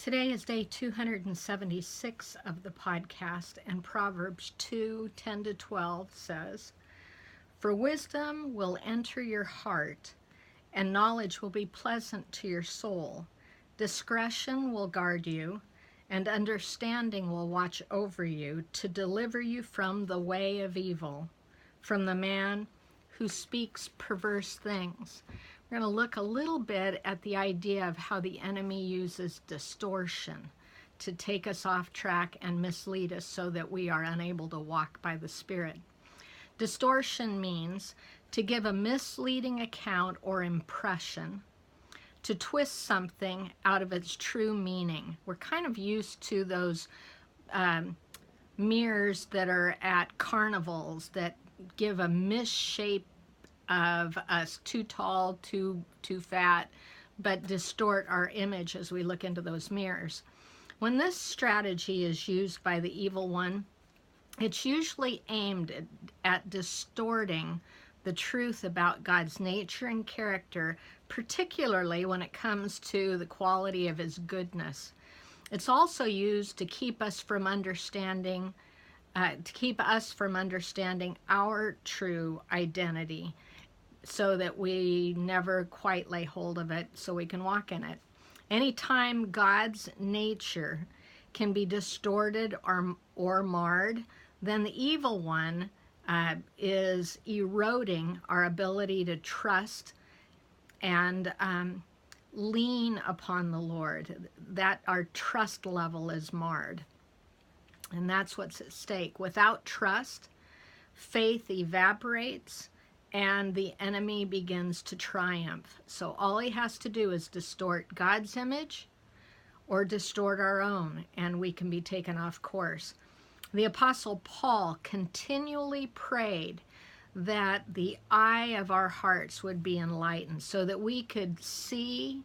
Today is day 276 of the podcast, and Proverbs 2:10-12 says, "For wisdom will enter your heart, and knowledge will be pleasant to your soul. Discretion will guard you, and understanding will watch over you to deliver you from the way of evil, from the man who speaks perverse things." We're going to look a little bit at the idea of how the enemy uses distortion to take us off track and mislead us so that we are unable to walk by the Spirit. Distortion means to give a misleading account or impression, to twist something out of its true meaning. We're kind of used to those mirrors that are at carnivals that give a misshape of us too tall, too fat, but distort our image as we look into those mirrors. When this strategy is used by the evil one, it's usually aimed at distorting the truth about God's nature and character, particularly when it comes to the quality of His goodness. It's also used to keep us from understanding our true identity, so that we never quite lay hold of it so we can walk in it. Anytime God's nature can be distorted or marred, then the evil one is eroding our ability to trust and lean upon the Lord. That our trust level is marred. And that's what's at stake. Without trust, faith evaporates, and the enemy begins to triumph. So all he has to do is distort God's image or distort our own, and we can be taken off course. The Apostle Paul continually prayed that the eye of our hearts would be enlightened so that we could see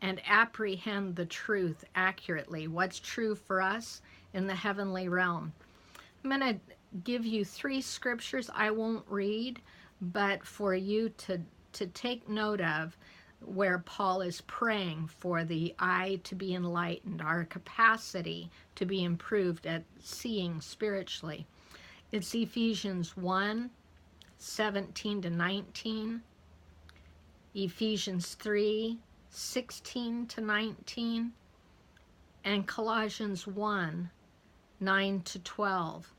and apprehend the truth accurately, what's true for us in the heavenly realm. I'm going to give you 3 scriptures I won't read, but for you to take note of, where Paul is praying for the eye to be enlightened, our capacity to be improved at seeing spiritually. It's Ephesians 1:17-19, Ephesians 3:16-19, and Colossians 1:9-12.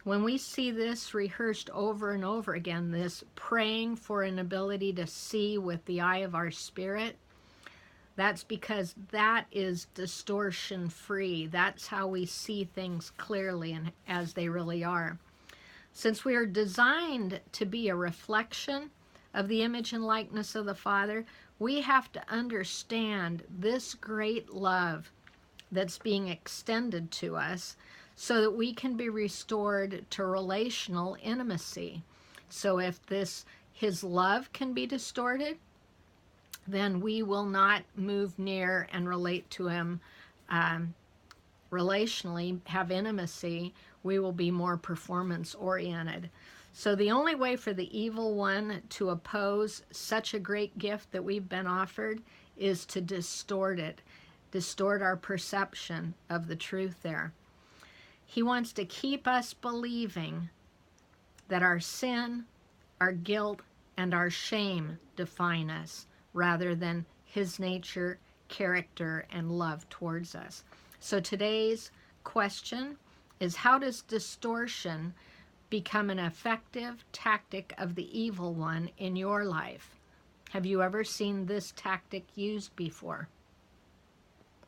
When we see this rehearsed over and over again, this praying for an ability to see with the eye of our spirit, that's because that is distortion free. That's how we see things clearly and as they really are. Since we are designed to be a reflection of the image and likeness of the Father, we have to understand this great love that's being extended to us, so that we can be restored to relational intimacy. So if His love can be distorted, then we will not move near and relate to Him relationally, have intimacy. We will be more performance oriented. So the only way for the evil one to oppose such a great gift that we've been offered is to distort it, distort our perception of the truth there. He wants to keep us believing that our sin, our guilt, and our shame define us, rather than His nature, character, and love towards us. So today's question is, how does distortion become an effective tactic of the evil one in your life? Have you ever seen this tactic used before?